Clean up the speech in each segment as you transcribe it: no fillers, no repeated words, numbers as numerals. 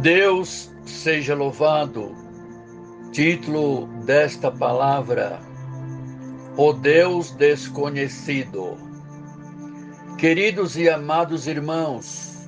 Deus seja louvado. Título desta palavra: O Deus Desconhecido. Queridos e amados irmãos,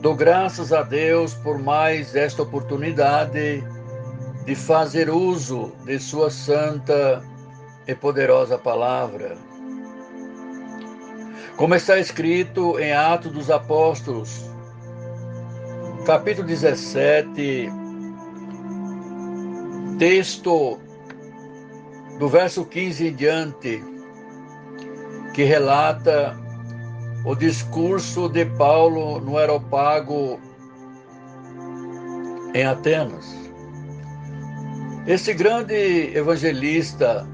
dou graças a Deus por mais esta oportunidade de fazer uso de sua santa e poderosa palavra. Como está escrito em Atos dos Apóstolos, capítulo 17, texto do verso 15 em diante, que relata o discurso de Paulo no Areópago em Atenas. Esse grande evangelista,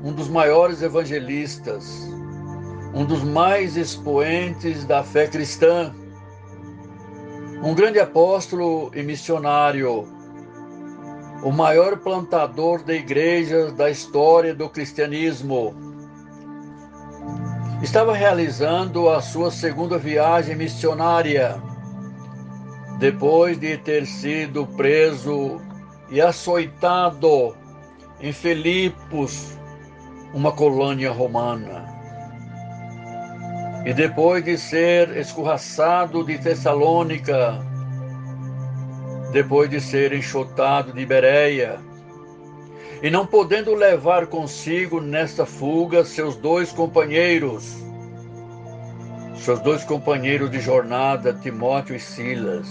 um dos maiores evangelistas, um dos mais expoentes da fé cristã, um grande apóstolo e missionário, o maior plantador de igrejas da história do cristianismo, estava realizando a sua segunda viagem missionária, depois de ter sido preso e açoitado em Filipos, uma colônia romana, e depois de ser escorraçado de Tessalônica, depois de ser enxotado de Bereia, e não podendo levar consigo nesta fuga seus dois companheiros de jornada, Timóteo e Silas.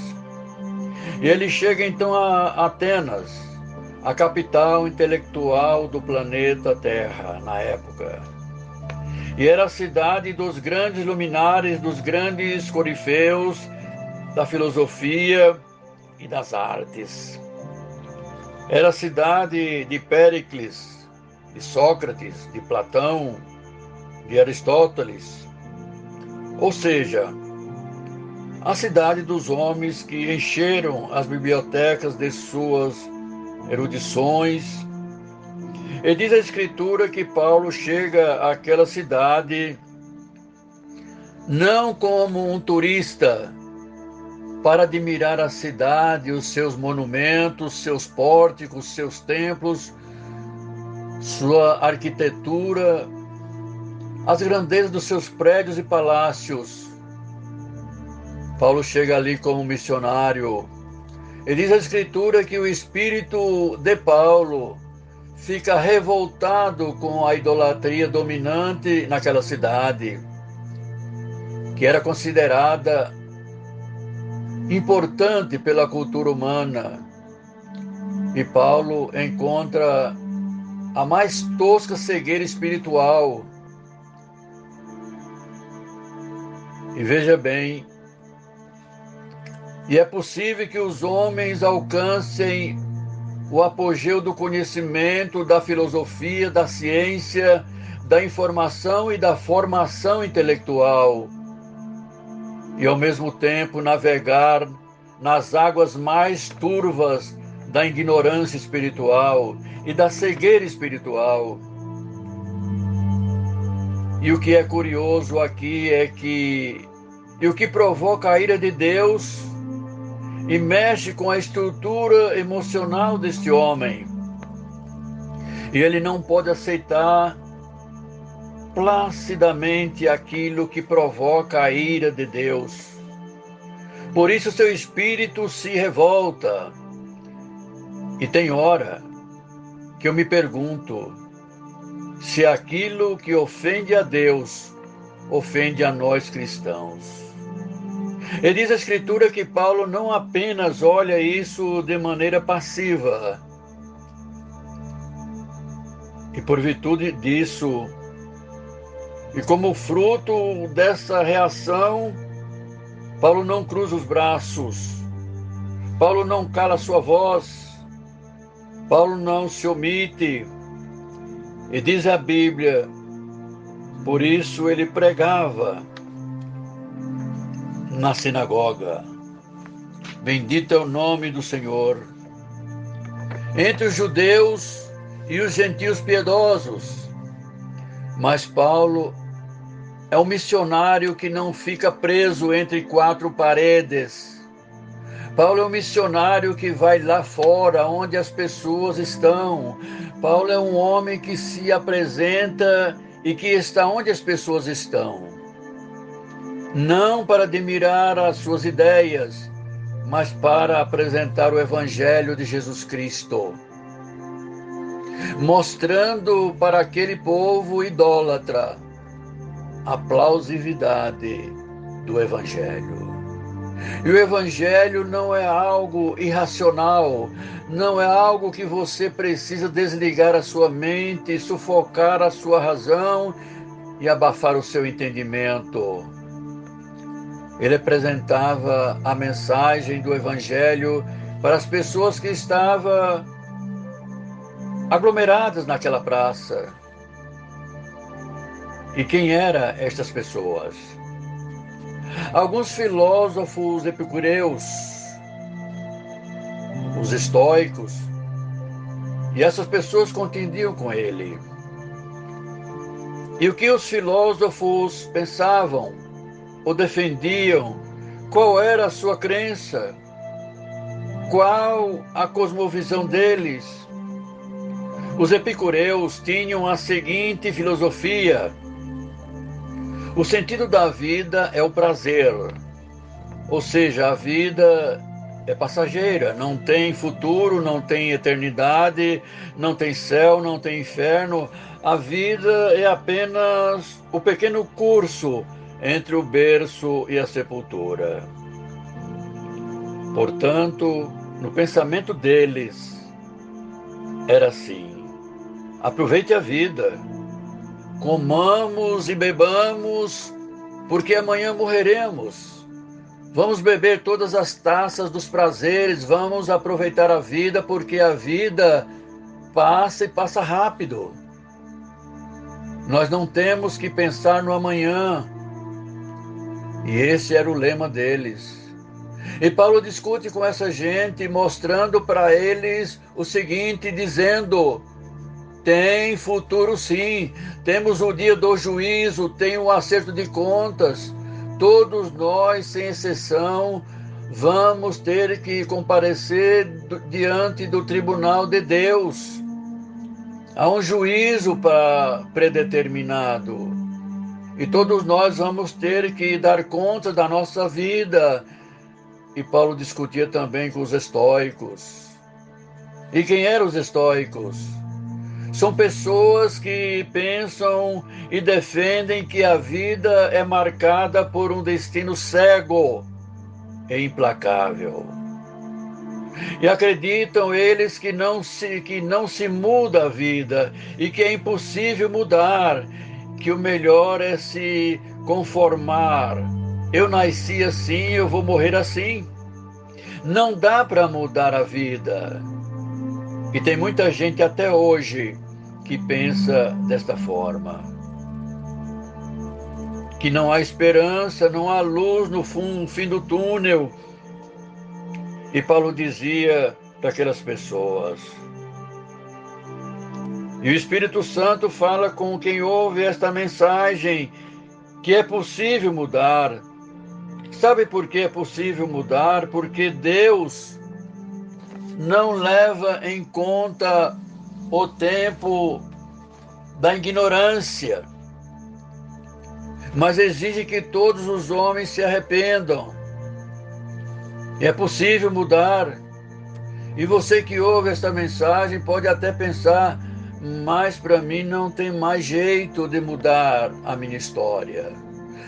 E ele chega então a Atenas, a capital intelectual do planeta Terra na época. E era a cidade dos grandes luminares, dos grandes corifeus da filosofia e das artes. Era a cidade de Péricles, de Sócrates, de Platão, de Aristóteles. Ou seja, a cidade dos homens que encheram as bibliotecas de suas erudições. E diz a Escritura que Paulo chega àquela cidade não como um turista, para admirar a cidade, os seus monumentos, seus pórticos, seus templos, sua arquitetura, as grandezas dos seus prédios e palácios. Paulo chega ali como missionário. E diz a Escritura que o espírito de Paulo fica revoltado com a idolatria dominante naquela cidade, que era considerada importante pela cultura humana. E Paulo encontra a mais tosca cegueira espiritual. E veja bem, e é possível que os homens alcancem o apogeu do conhecimento, da filosofia, da ciência, da informação e da formação intelectual, e ao mesmo tempo navegar nas águas mais turvas da ignorância espiritual e da cegueira espiritual. E o que é curioso aqui é que o que provoca a ira de Deus e mexe com a estrutura emocional deste homem. E ele não pode aceitar placidamente aquilo que provoca a ira de Deus. Por isso seu espírito se revolta. E tem hora que eu me pergunto se aquilo que ofende a Deus ofende a nós cristãos. E diz a Escritura que Paulo não apenas olha isso de maneira passiva. E por virtude disso, e como fruto dessa reação, Paulo não cruza os braços, Paulo não cala sua voz, Paulo não se omite. E diz a Bíblia, por isso ele pregava na sinagoga. Bendito é o nome do Senhor. Entre os judeus e os gentios piedosos. Mas Paulo é um missionário que não fica preso entre quatro paredes. Paulo é um missionário que vai lá fora, onde as pessoas estão. Paulo é um homem que se apresenta e que está onde as pessoas estão. Não para admirar as suas ideias, mas para apresentar o Evangelho de Jesus Cristo, mostrando para aquele povo idólatra a plausibilidade do Evangelho. E o Evangelho não é algo irracional, não é algo que você precisa desligar a sua mente, sufocar a sua razão e abafar o seu entendimento. Ele apresentava a mensagem do Evangelho para as pessoas que estavam aglomeradas naquela praça. E quem eram estas pessoas? Alguns filósofos epicureus, os estoicos, e essas pessoas contendiam com ele. E o que os filósofos pensavam ou defendiam? Qual era a sua crença? Qual a cosmovisão deles? Os epicureus tinham a seguinte filosofia: o sentido da vida é o prazer, ou seja, a vida é passageira, não tem futuro, não tem eternidade, não tem céu, não tem inferno. A vida é apenas o pequeno curso entre o berço e a sepultura. Portanto, no pensamento deles, era assim: aproveite a vida, comamos e bebamos, porque amanhã morreremos. Vamos beber todas as taças dos prazeres, vamos aproveitar a vida, porque a vida passa e passa rápido. Nós não temos que pensar no amanhã. E esse era o lema deles. E Paulo discute com essa gente, mostrando para eles o seguinte, dizendo: tem futuro sim, temos o dia do juízo, tem o acerto de contas. Todos nós, sem exceção, vamos ter que comparecer diante do tribunal de Deus. Há um juízo predeterminado. E todos nós vamos ter que dar conta da nossa vida. E Paulo discutia também com os estoicos. E quem eram os estoicos? São pessoas que pensam e defendem que a vida é marcada por um destino cego e implacável. E acreditam eles que não se muda a vida e que é impossível mudar, que o melhor é se conformar. Eu nasci assim, eu vou morrer assim. Não dá para mudar a vida. E tem muita gente até hoje que pensa desta forma. Que não há esperança, não há luz no fim do túnel. E Paulo dizia para aquelas pessoas. E o Espírito Santo fala com quem ouve esta mensagem que é possível mudar. Sabe por que é possível mudar? Porque Deus não leva em conta o tempo da ignorância, mas exige que todos os homens se arrependam. É possível mudar. E você que ouve esta mensagem pode até pensar: mas para mim não tem mais jeito de mudar a minha história.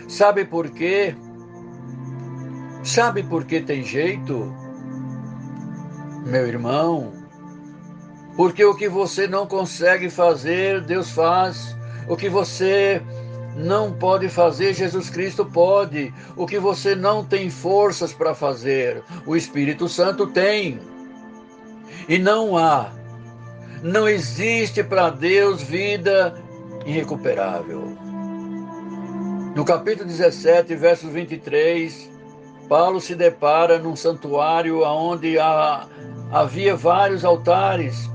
Sabe por quê? Sabe por que tem jeito, meu irmão? Porque o que você não consegue fazer, Deus faz. O que você não pode fazer, Jesus Cristo pode. O que você não tem forças para fazer, o Espírito Santo tem. E não existe para Deus vida irrecuperável. No capítulo 17, verso 23, Paulo se depara num santuário onde havia vários altares.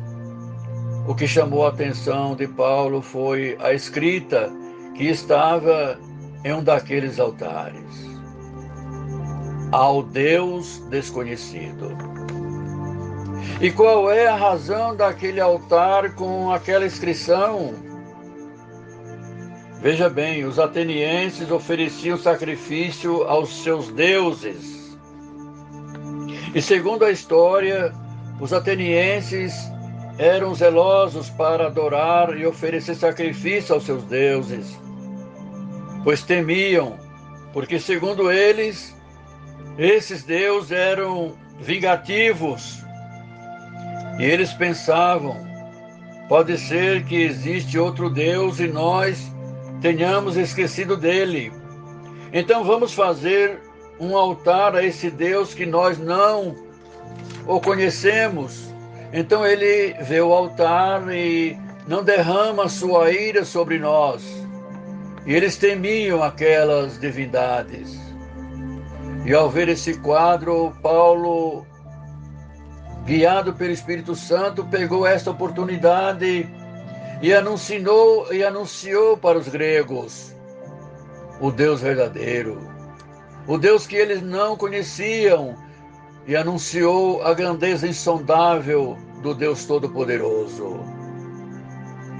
O que chamou a atenção de Paulo foi a escrita que estava em um daqueles altares. ao Deus desconhecido. E qual é a razão daquele altar com aquela inscrição? Veja bem, os atenienses ofereciam sacrifício aos seus deuses. E segundo a história, os atenienses eram zelosos para adorar e oferecer sacrifício aos seus deuses, pois temiam, porque segundo eles, esses deuses eram vingativos. E eles pensavam, pode ser que existe outro Deus e nós tenhamos esquecido dele. Então vamos fazer um altar a esse Deus que nós não o conhecemos. Então ele vê o altar e não derrama sua ira sobre nós. E eles temiam aquelas divindades. E ao ver esse quadro, Paulo, guiado pelo Espírito Santo, pegou esta oportunidade e anunciou para os gregos o Deus verdadeiro, o Deus que eles não conheciam, e anunciou a grandeza insondável do Deus Todo-Poderoso.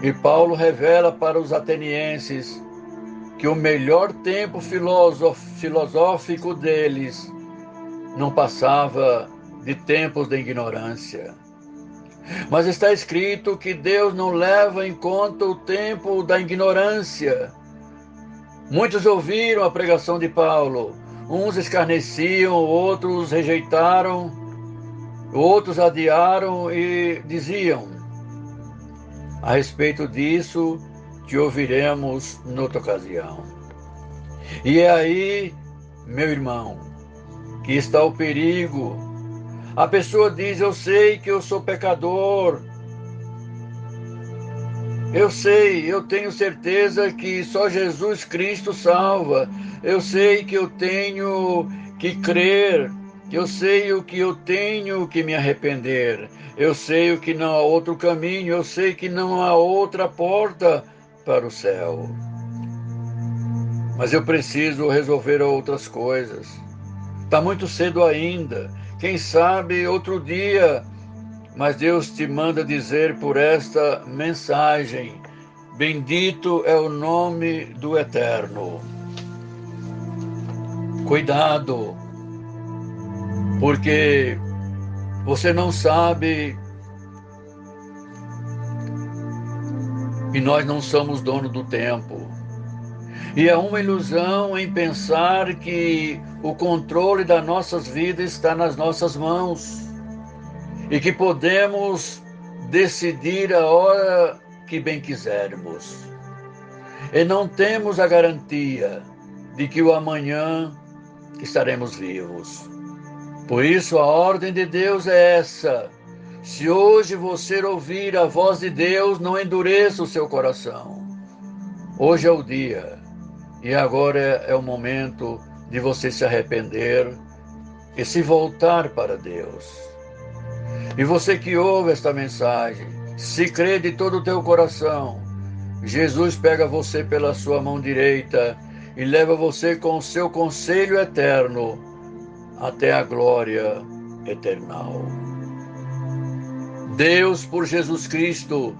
E Paulo revela para os atenienses que o melhor tempo filosófico deles não passava de tempos de ignorância. Mas está escrito que Deus não leva em conta o tempo da ignorância. Muitos ouviram a pregação de Paulo, uns escarneciam, outros rejeitaram, outros adiaram e diziam: a respeito disso, te ouviremos noutra ocasião. E é aí, meu irmão, que está o perigo. A pessoa diz, eu sei que eu sou pecador. Eu sei, eu tenho certeza que só Jesus Cristo salva. Eu sei que eu tenho que crer. Eu sei o que eu tenho que me arrepender. Eu sei o que não há outro caminho. Eu sei que não há outra porta para o céu. Mas eu preciso resolver outras coisas. Está muito cedo ainda. Quem sabe outro dia, mas Deus te manda dizer por esta mensagem: bendito é o nome do Eterno. Cuidado, porque você não sabe e nós não somos dono do tempo. E é uma ilusão em pensar que o controle das nossas vidas está nas nossas mãos e que podemos decidir a hora que bem quisermos. E não temos a garantia de que o amanhã estaremos vivos. Por isso a ordem de Deus é essa: se hoje você ouvir a voz de Deus, não endureça o seu coração. Hoje é o dia. E agora é o momento de você se arrepender e se voltar para Deus. E você que ouve esta mensagem, se crê de todo o teu coração, Jesus pega você pela sua mão direita e leva você com o seu conselho eterno até a glória eternal. Deus, por Jesus Cristo,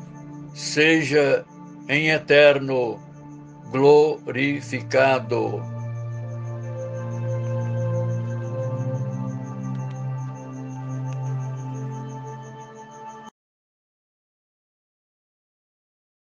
seja em eterno glorificado.